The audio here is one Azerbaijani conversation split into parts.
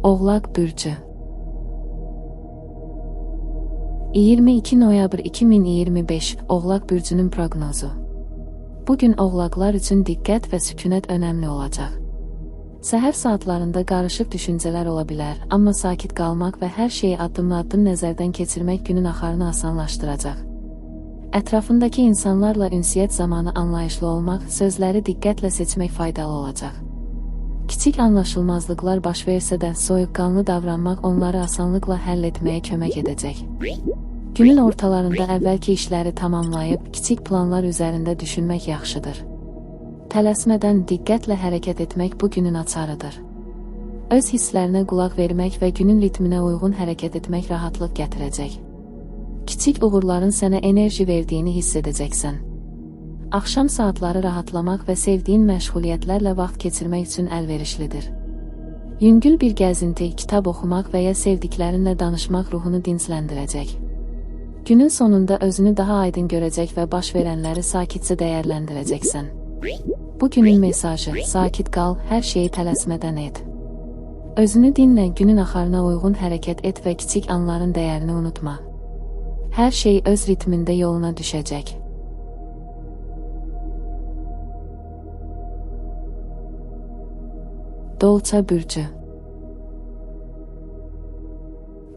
Oğlaq Bürcü 22 noyabr 2025 Oğlaq Bürcünün proqnozu. Bugün Oğlaqlar üçün diqqət və sükunət önəmli olacaq. Səhər saatlarında qarışıq düşüncələr ola bilər, amma sakit qalmaq və hər şeyi addım-addım nəzərdən keçirmək günün axarını asanlaşdıracaq. Ətrafındakı insanlarla ünsiyyət zamanı anlayışlı olmaq, sözləri diqqətlə seçmək faydalı olacaq. Kiçik anlaşılmazlıqlar baş versə də soyuqqanlı davranmaq onları asanlıqla həll etməyə kömək edəcək. Günün ortalarında əvvəlki işləri tamamlayıb, kiçik planlar üzərində düşünmək yaxşıdır. Tələsmədən diqqətlə hərəkət etmək bu günün açarıdır. Öz hisslərinə qulaq vermək və günün ritminə uyğun hərəkət etmək rahatlıq gətirəcək. Kiçik uğurların sənə enerji verdiyini hiss edəcəksən. Axşam saatları rahatlamaq və sevdiyin məşğuliyyətlərlə vaxt keçirmək üçün əlverişlidir. Yüngül bir gəzinti, kitab oxumaq və ya sevdiklərinlə danışmaq ruhunu dinsləndirəcək. Günün sonunda özünü daha aydın görəcək və baş verənləri sakitcə dəyərləndirəcəksən. Bugünün mesajı: sakit qal, hər şeyi tələsmədən et. Özünü dinlə, günün axarına uyğun hərəkət et və kiçik anların dəyərini unutma. Hər şey öz ritmində yoluna düşəcək. Dolça Bürcü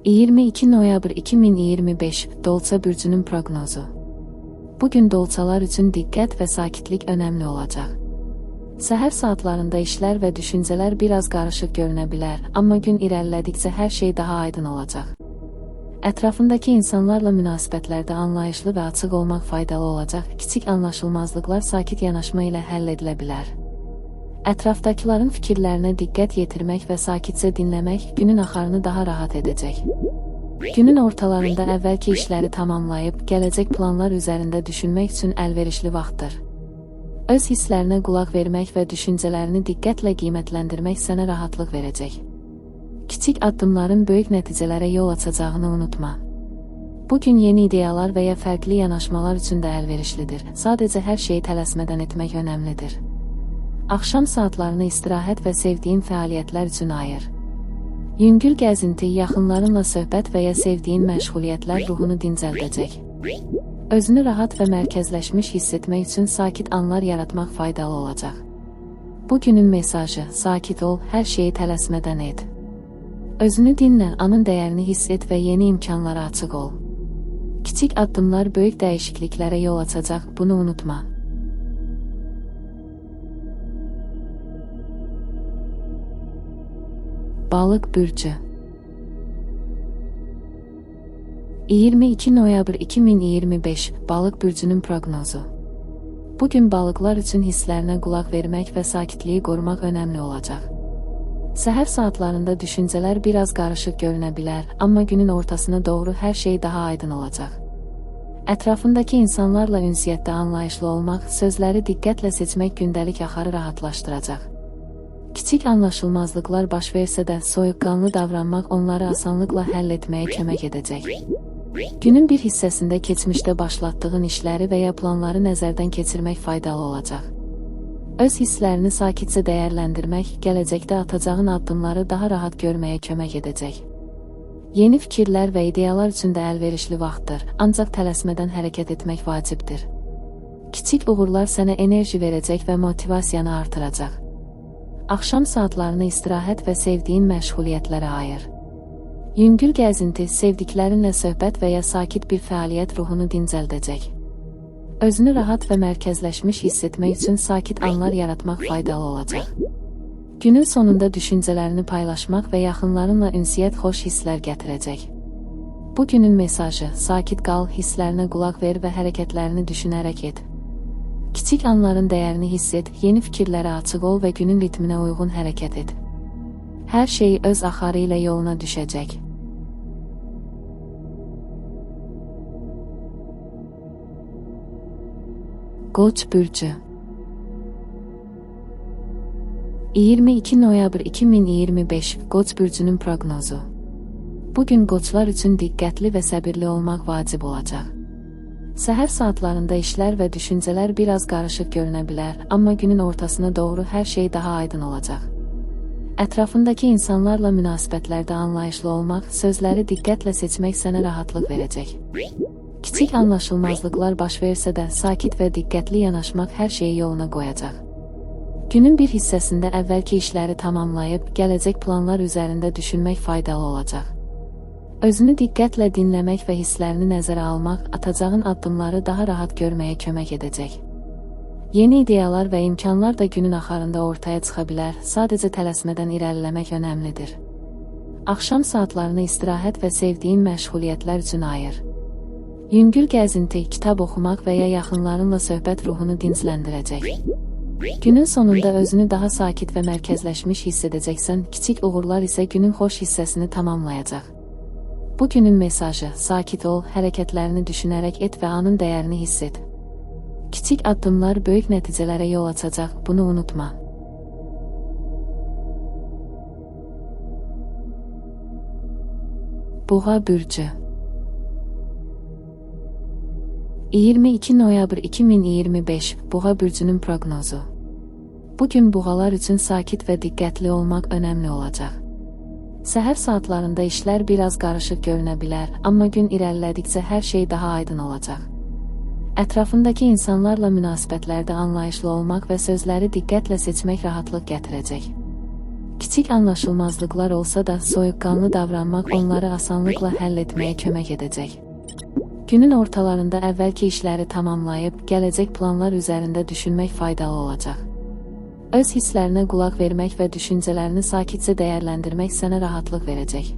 22 noyabr 2025 Dolça Bürcünün proqnozu. Bugün dolçalar üçün diqqət və sakitlik önəmli olacaq. Səhər saatlarında işlər və düşüncələr biraz qarışıq görünə bilər, amma gün irəlilədikcə hər şey daha aydın olacaq. Ətrafındakı insanlarla münasibətlərdə anlayışlı və açıq olmaq faydalı olacaq. Kiçik anlaşılmazlıqlar sakit yanaşma ilə həll edilə bilər. Ətrafdakıların fikirlərinə diqqət yetirmək və sakitcə dinləmək günün axarını daha rahat edəcək. Günün ortalarında əvvəlki işləri tamamlayıb, gələcək planlar üzərində düşünmək üçün əlverişli vaxtdır. Öz hisslərinə qulaq vermək və düşüncələrini diqqətlə qiymətləndirmək sənə rahatlıq verəcək. Kiçik addımların böyük nəticələrə yol açacağını unutma. Bugün yeni ideyalar və ya fərqli yanaşmalar üçün də əlverişlidir. Sadəcə hər şeyi tələsmədən etmək önəmlidir. Axşam saatlarını istirahət və sevdiyin fəaliyyətlər üçün ayır. Yüngül gəzinti, yaxınlarınla söhbət və ya sevdiyin məşğuliyyətlər ruhunu dincəldəcək. Özünü rahat və mərkəzləşmiş hiss etmək üçün sakit anlar yaratmaq faydalı olacaq. Bugünün mesajı: sakit ol, hər şeyi tələsmədən et. Özünü dinlə, anın dəyərini hiss et və yeni imkanlara açıq ol. Kiçik addımlar böyük dəyişikliklərə yol açacaq, bunu unutma. Balıq Bürcü 22 noyabr 2025 Balıq Bürcünün proqnozu. Bugün balıqlar üçün hisslərinə qulaq vermək və sakitliyi qorumaq önəmli olacaq. Səhər saatlarında düşüncələr biraz qarışıq görünə bilər, amma günün ortasına doğru hər şey daha aydın olacaq. Ətrafındakı insanlarla ünsiyyətdə anlayışlı olmaq, sözləri diqqətlə seçmək gündəlik axarı rahatlaşdıracaq. Kiçik anlaşılmazlıqlar baş versə də soyuqqanlı davranmaq onları asanlıqla həll etməyə kömək edəcək. Günün bir hissəsində keçmişdə başlatdığın işləri və ya planları nəzərdən keçirmək faydalı olacaq. Öz hisslərini sakitcə dəyərləndirmək, gələcəkdə atacağın addımları daha rahat görməyə kömək edəcək. Yeni fikirlər və ideyalar üçün də əlverişli vaxtdır, ancaq tələsmədən hərəkət etmək vacibdir. Kiçik uğurlar sənə enerji verəcək və motivasiyanı artıracaq. Axşam saatlarını istirahət və sevdiyin məşğuliyyətlərə ayır. Yüngül gəzinti, sevdiklərinlə söhbət və ya sakit bir fəaliyyət ruhunu dincəldəcək. Özünü rahat və mərkəzləşmiş hiss etmək üçün sakit anlar yaratmaq faydalı olacaq. Günün sonunda düşüncələrini paylaşmaq və yaxınlarınla ünsiyyət xoş hisslər gətirəcək. Bugünün mesajı: sakit qal, hisslərinə qulaq ver və hərəkətlərini düşünərək et. Kiçik anların dəyərini hiss et, yeni fikirlərə açıq ol və günün ritminə uyğun hərəkət et. Hər şey öz axarı ilə yoluna düşəcək. Qoç Bürcü 22 noyabr 2025 Qoç Bürcünün proqnozu. Bugün qoçlar üçün diqqətli və səbirli olmaq vacib olacaq. Səhər saatlarında işlər və düşüncələr biraz qarışıq görünə bilər, amma günün ortasına doğru hər şey daha aydın olacaq. Ətrafındakı insanlarla münasibətlərdə anlayışlı olmaq, sözləri diqqətlə seçmək sənə rahatlıq verəcək. Kiçik anlaşılmazlıqlar baş versə də sakit və diqqətli yanaşmaq hər şeyi yoluna qoyacaq. Günün bir hissəsində əvvəlki işləri tamamlayıb, gələcək planlar üzərində düşünmək faydalı olacaq. Özünü diqqətlə dinləmək və hisslərini nəzərə almaq atacağın addımları daha rahat görməyə kömək edəcək. Yeni ideyalar və imkanlar da günün axarında ortaya çıxa bilər, sadəcə tələsmədən irəliləmək önəmlidir. Axşam saatlarını istirahət və sevdiyin məşğuliyyətlər üçün ayır. Yüngül gəzinti, kitab oxumaq və ya yaxınlarınla söhbət ruhunu dincləndirəcək. Günün sonunda özünü daha sakit və mərkəzləşmiş hiss edəcəksən, kiçik uğurlar isə günün xoş hissəsini tamamlayacaq. Bu günün mesajı: sakit ol, hərəkətlərini düşünərək et və anın dəyərini hiss et. Kiçik addımlar böyük nəticələrə yol açacaq, bunu unutma. Boğa bürcü. 22 noyabr 2025 Boğa bürcünün proqnozu. Bugün boğalar üçün sakit və diqqətli olmaq önəmli olacaq. Səhər saatlarında işlər biraz qarışıq görünə bilər, amma gün irəlilədikcə hər şey daha aydın olacaq. Ətrafındakı insanlarla münasibətlərdə anlayışlı olmaq və sözləri diqqətlə seçmək rahatlıq gətirəcək. Kiçik anlaşılmazlıqlar olsa da soyuqqanlı davranmaq onları asanlıqla həll etməyə kömək edəcək. Günün ortalarında əvvəlki işləri tamamlayıb, gələcək planlar üzərində düşünmək faydalı olacaq. Öz hisslərinə qulaq vermək və düşüncələrini sakitcə dəyərləndirmək sənə rahatlıq verəcək.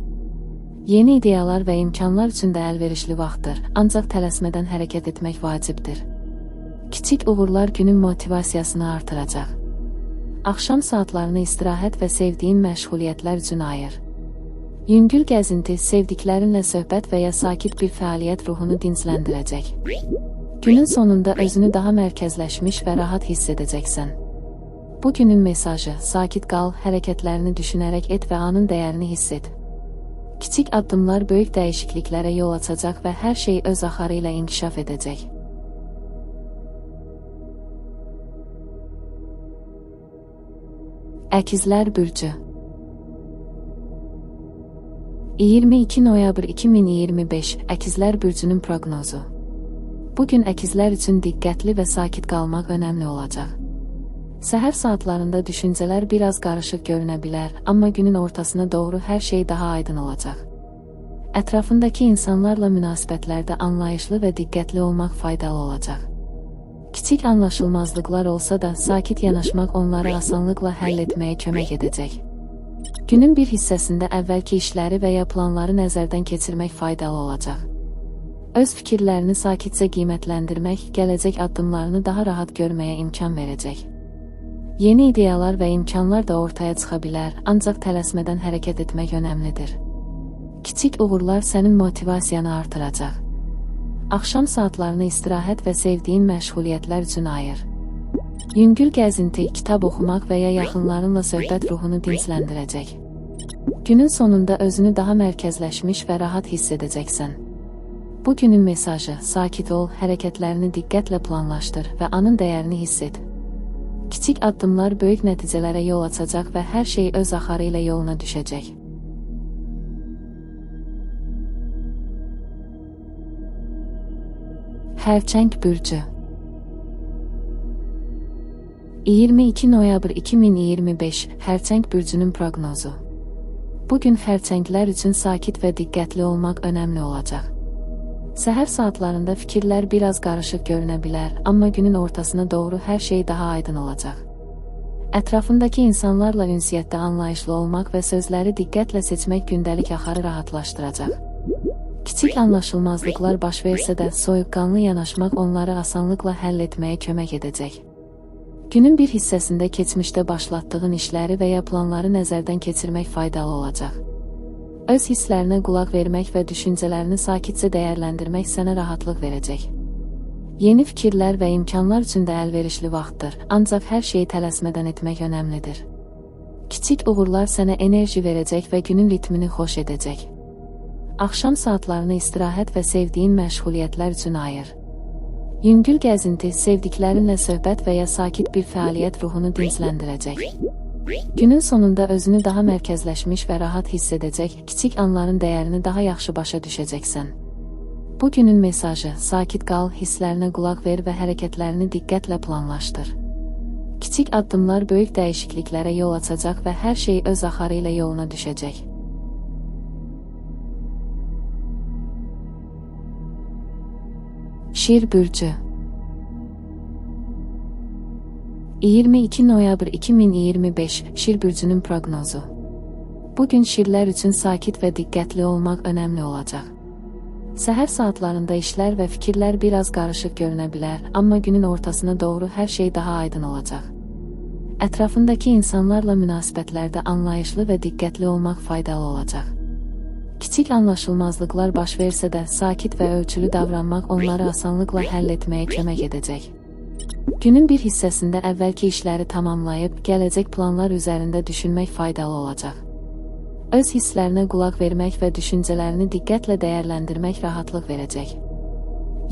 Yeni ideyalar və imkanlar üçün də əlverişli vaxtdır, ancaq tələsmədən hərəkət etmək vacibdir. Kiçik uğurlar günün motivasiyasını artıracaq. Axşam saatlarını istirahət və sevdiyin məşğuliyyətlər üçün ayır. Yüngül gəzinti, sevdiklərinlə söhbət və ya sakit bir fəaliyyət ruhunu dincləndirəcək. Günün sonunda özünü daha mərkəzləşmiş və rahat hiss edəcəksən. Bu günün mesajı: sakit qal, hərəkətlərini düşünərək et və anın dəyərini hiss et. Kiçik addımlar böyük dəyişikliklərə yol açacaq və hər şey öz axarı ilə inkişaf edəcək. Əkizlər bürcü. 22 noyabr 2025 Əkizlər bürcünün proqnozu. Bugün əkizlər üçün diqqətli və sakit qalmaq önəmli olacaq. Səhər saatlarında düşüncələr biraz qarışıq görünə bilər, amma günün ortasına doğru hər şey daha aydın olacaq. Ətrafındakı insanlarla münasibətlərdə anlayışlı və diqqətli olmaq faydalı olacaq. Kiçik anlaşılmazlıqlar olsa da sakit yanaşmaq onları asanlıqla həll etməyə kömək edəcək. Günün bir hissəsində əvvəlki işləri və ya planları nəzərdən keçirmək faydalı olacaq. Öz fikirlərini sakitcə qiymətləndirmək gələcək addımlarını daha rahat görməyə imkan verəcək. Yeni ideyalar və imkanlar da ortaya çıxa bilər, ancaq tələsmədən hərəkət etmək önəmlidir. Kiçik uğurlar sənin motivasiyanı artıracaq. Axşam saatlarını istirahət və sevdiyin məşğuliyyətlər üçün ayır. Yüngül gəzinti, kitab oxumaq və ya yaxınlarınla söhbət ruhunu dincləndirəcək. Günün sonunda özünü daha mərkəzləşmiş və rahat hiss edəcəksən. Bu günün mesajı: sakit ol, hərəkətlərini diqqətlə planlaşdır və anın dəyərini hiss et. Kiçik addımlar böyük nəticələrə yol açacaq və hər şey öz axarı ilə yoluna düşəcək. Xərçəng bürcü. 22 noyabr 2025 Xərçəng bürcünün proqnozu. Bugün xərçənglər üçün sakit və diqqətli olmaq önəmli olacaq. Səhər saatlarında fikirlər biraz qarışıq görünə bilər, amma günün ortasına doğru hər şey daha aydın olacaq. Ətrafındakı insanlarla ünsiyyətdə anlayışlı olmaq və sözləri diqqətlə seçmək gündəlik axarı rahatlaşdıracaq. Kiçik anlaşılmazlıqlar baş versə də soyuqqanlı yanaşmaq onları asanlıqla həll etməyə kömək edəcək. Günün bir hissəsində keçmişdə başlatdığın işləri və ya planları nəzərdən keçirmək faydalı olacaq. Öz hisslərinə qulaq vermək və düşüncələrini sakitcə dəyərləndirmək sənə rahatlıq verəcək. Yeni fikirlər və imkanlar üçün də əlverişli vaxtdır, ancaq hər şeyi tələsmədən etmək önəmlidir. Kiçik uğurlar sənə enerji verəcək və günün ritmini xoş edəcək. Axşam saatlarını istirahət və sevdiyin məşğuliyyətlər üçün ayır. Yüngül gəzinti, sevdiklərinlə söhbət və ya sakit bir fəaliyyət ruhunu dincləndirəcək. Günün sonunda özünü daha mərkəzləşmiş və rahat hiss edəcək, kiçik anların dəyərini daha yaxşı başa düşəcəksən. Bu günün mesajı: sakit qal, hisslərinə qulaq ver və hərəkətlərini diqqətlə planlaşdır. Kiçik addımlar böyük dəyişikliklərə yol açacaq və hər şey öz axarı ilə yoluna düşəcək. Şir bürcü 22 noyabr 2025 Şir bürcünün proqnozu. Bugün şirlər üçün sakit və diqqətli olmaq önəmli olacaq. Səhər saatlarında işlər və fikirlər biraz qarışıq görünə bilər, amma günün ortasına doğru hər şey daha aydın olacaq. Ətrafındakı insanlarla münasibətlərdə anlayışlı və diqqətli olmaq faydalı olacaq. Kiçik anlaşılmazlıqlar baş versə də sakit və ölçülü davranmaq onları asanlıqla həll etməyə kömək edəcək. Günün bir hissəsində əvvəlki işləri tamamlayıb, gələcək planlar üzərində düşünmək faydalı olacaq. Öz hisslərinə qulaq vermək və düşüncələrini diqqətlə dəyərləndirmək rahatlıq verəcək.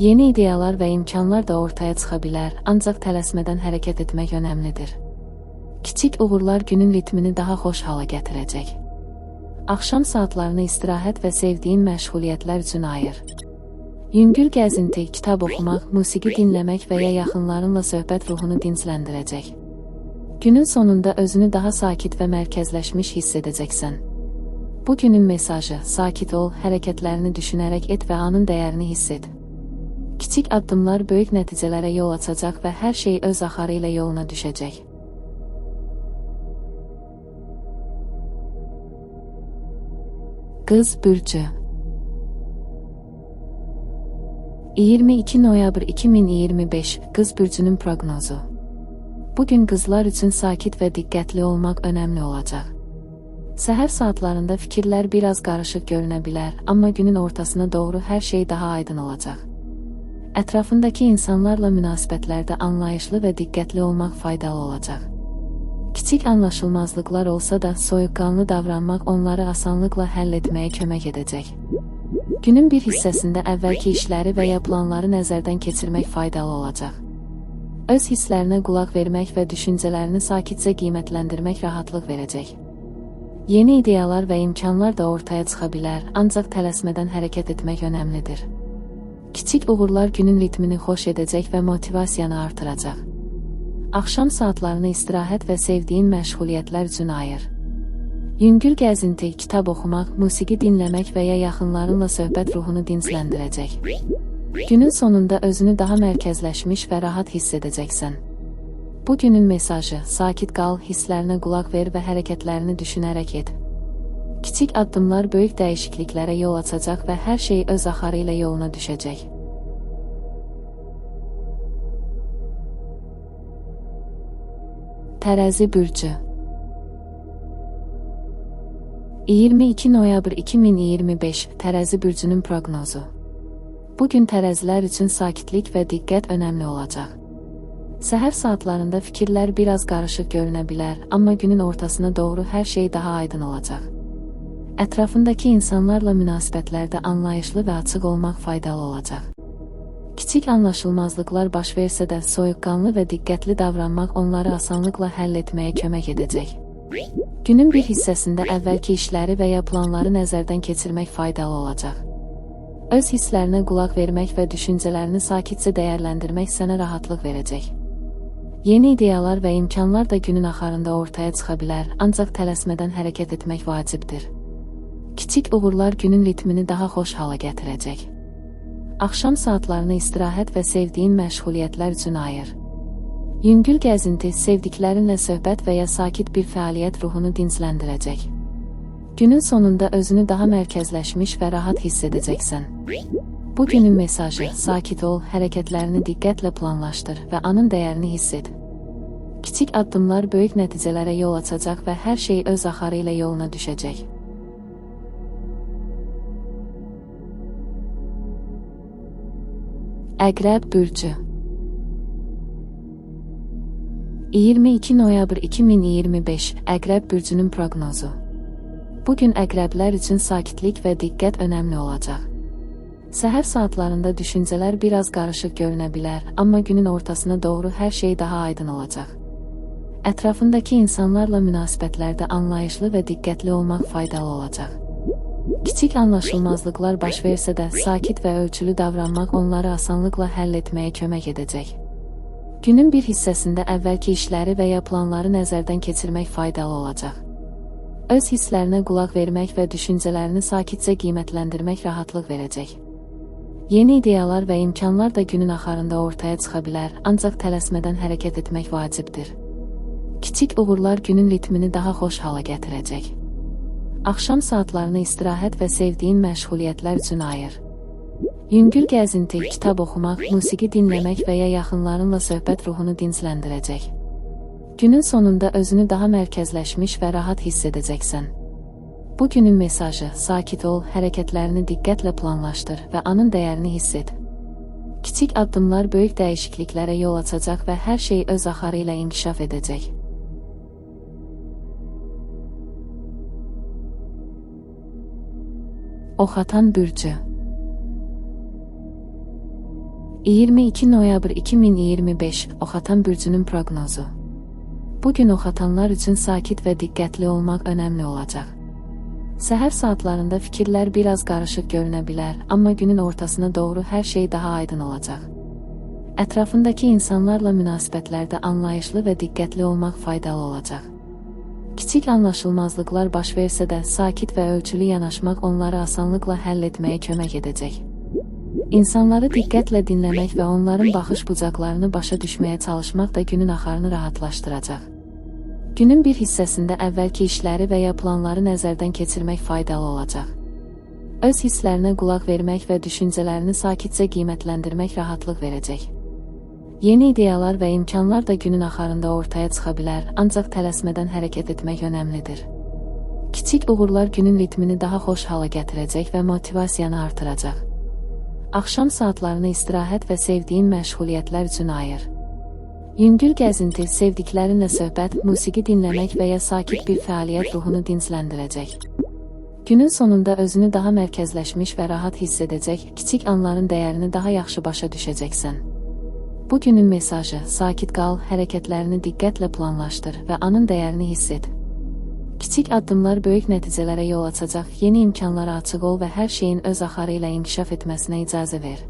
Yeni ideyalar və imkanlar da ortaya çıxa bilər, ancaq tələsmədən hərəkət etmək önəmlidir. Kiçik uğurlar günün ritmini daha xoş hala gətirəcək. Axşam saatlarını istirahət və sevdiyin məşğuliyyətlər üçün ayır. Yüngül gəzinti, kitab oxumaq, musiqi dinləmək və ya yaxınlarınla söhbət ruhunu dincləndirəcək. Günün sonunda özünü daha sakit və mərkəzləşmiş hiss edəcəksən. Bu günün mesajı: sakit ol, hərəkətlərini düşünərək et və anın dəyərini hiss et. Kiçik addımlar böyük nəticələrə yol açacaq və hər şey öz axarı ilə yoluna düşəcək. Qız bürcü 22 noyabr 2025 Qız bürcünün proqnozu. Bugün qızlar üçün sakit və diqqətli olmaq önəmli olacaq. Səhər saatlarında fikirlər biraz qarışıq görünə bilər, amma günün ortasına doğru hər şey daha aydın olacaq. Ətrafındakı insanlarla münasibətlərdə anlayışlı və diqqətli olmaq faydalı olacaq. Kiçik anlaşılmazlıqlar olsa da soyuqqanlı davranmaq onları asanlıqla həll etməyə kömək edəcək. Günün bir hissəsində əvvəlki işləri və ya planları nəzərdən keçirmək faydalı olacaq. Öz hisslərinə qulaq vermək və düşüncələrini sakitcə qiymətləndirmək rahatlıq verəcək. Yeni ideyalar və imkanlar da ortaya çıxa bilər, ancaq tələsmədən hərəkət etmək önəmlidir. Kiçik uğurlar günün ritmini xoş edəcək və motivasiyanı artıracaq. Axşam saatlarını istirahət və sevdiyin məşğuliyyətlər üçün ayır. Yüngül gəzinti, kitab oxumaq, musiqi dinləmək və ya yaxınlarınla söhbət ruhunu dincləndirəcək. Günün sonunda özünü daha mərkəzləşmiş və rahat hiss edəcəksən. Bu günün mesajı: sakit qal, hisslərinə qulaq ver və hərəkətlərini düşünərək et. Kiçik addımlar böyük dəyişikliklərə yol açacaq və hər şey öz axarı ilə yoluna düşəcək. Tərəzi bürcü 22 noyabr 2025 Tərəzi bürcünün proqnozu. Bugün tərəzilər üçün sakitlik və diqqət önəmli olacaq. Səhər saatlarında fikirlər biraz qarışıq görünə bilər, amma günün ortasına doğru hər şey daha aydın olacaq. Ətrafındakı insanlarla münasibətlərdə anlayışlı və açıq olmaq faydalı olacaq. Kiçik anlaşılmazlıqlar baş versə də soyuqqanlı və diqqətli davranmaq onları asanlıqla həll etməyə kömək edəcək. Günün bir hissəsində əvvəlki işləri və ya planları nəzərdən keçirmək faydalı olacaq. Öz hisslərinə qulaq vermək və düşüncələrini sakitcə dəyərləndirmək sənə rahatlıq verəcək. Yeni ideyalar və imkanlar da günün axarında ortaya çıxa bilər, ancaq tələsmədən hərəkət etmək vacibdir. Kiçik uğurlar günün ritmini daha xoş hala gətirəcək. Axşam saatlarını istirahət və sevdiyin məşğuliyyətlər üçün ayır. Yüngül gəzinti, sevdiklərinlə söhbət və ya sakit bir fəaliyyət ruhunu dincləndirəcək. Günün sonunda özünü daha mərkəzləşmiş və rahat hiss edəcəksən. Bu günün mesajı: sakit ol, hərəkətlərini diqqətlə planlaşdır və anın dəyərini hiss et. Kiçik addımlar böyük nəticələrə yol açacaq və hər şey öz axarı ilə yoluna düşəcək. Əqrəb bürcü 22 noyabr 2025 Əqrəb bürcünün proqnozu. Bugün əqrəblər üçün sakitlik və diqqət önəmli olacaq. Səhər saatlarında düşüncələr biraz qarışıq görünə bilər, amma günün ortasına doğru hər şey daha aydın olacaq. Ətrafındakı insanlarla münasibətlərdə anlayışlı və diqqətli olmaq faydalı olacaq. Kiçik anlaşılmazlıqlar baş versə də sakit və ölçülü davranmaq onları asanlıqla həll etməyə kömək edəcək. Günün bir hissəsində əvvəlki işləri və ya planları nəzərdən keçirmək faydalı olacaq. Öz hisslərinə qulaq vermək və düşüncələrini sakitcə qiymətləndirmək rahatlıq verəcək. Yeni ideyalar və imkanlar da günün axarında ortaya çıxa bilər, ancaq tələsmədən hərəkət etmək vacibdir. Kiçik uğurlar günün ritmini daha xoş hala gətirəcək. Axşam saatlarını istirahət və sevdiyin məşğuliyyətlər üçün ayır. Yüngül gəzinti, kitab oxumaq, musiqi dinləmək və ya yaxınlarınla söhbət ruhunu dincləndirəcək. Günün sonunda özünü daha mərkəzləşmiş və rahat hiss edəcəksən. Bu günün mesajı: sakit ol, hərəkətlərini diqqətlə planlaşdır və anın dəyərini hiss et. Kiçik addımlar böyük dəyişikliklərə yol açacaq və hər şey öz axarı ilə inkişaf edəcək. Oxatan bürcü. 22 noyabr 2025 Oxatan bürcünün proqnozu. Bugün oxatanlar üçün sakit və diqqətli olmaq önəmli olacaq. Səhər saatlarında fikirlər biraz qarışıq görünə bilər, amma günün ortasına doğru hər şey daha aydın olacaq. Ətrafındakı insanlarla münasibətlərdə anlayışlı və diqqətli olmaq faydalı olacaq. Kiçik anlaşılmazlıqlar baş versə də sakit və ölçülü yanaşmaq onları asanlıqla həll etməyə kömək edəcək. İnsanları diqqətlə dinləmək və onların baxış bucaqlarını başa düşməyə çalışmaq da günün axarını rahatlaşdıracaq. Günün bir hissəsində əvvəlki işləri və ya planları nəzərdən keçirmək faydalı olacaq. Öz hisslərinə qulaq vermək və düşüncələrini sakitcə qiymətləndirmək rahatlıq verəcək. Yeni ideyalar və imkanlar da günün axarında ortaya çıxa bilər, ancaq tələsmədən hərəkət etmək önəmlidir. Kiçik uğurlar günün ritmini daha xoş hala gətirəcək və motivasiyanı artıracaq. Axşam saatlarını istirahət və sevdiyin məşğuliyyətlər üçün ayır. Yüngül gəzinti, sevdiklərinlə söhbət, musiqi dinləmək və ya sakit bir fəaliyyət ruhunu dincləndirəcək. Günün sonunda özünü daha mərkəzləşmiş və rahat hiss edəcək, kiçik anların dəyərini daha yaxşı başa düşəcəksən. Bu günün mesajı: sakit qal, hərəkətlərini diqqətlə planlaşdır və anın dəyərini hiss et. Kiçik addımlar böyük nəticələrə yol açacaq, yeni imkanlara açıq ol və hər şeyin öz axarı ilə inkişaf etməsinə icazə ver.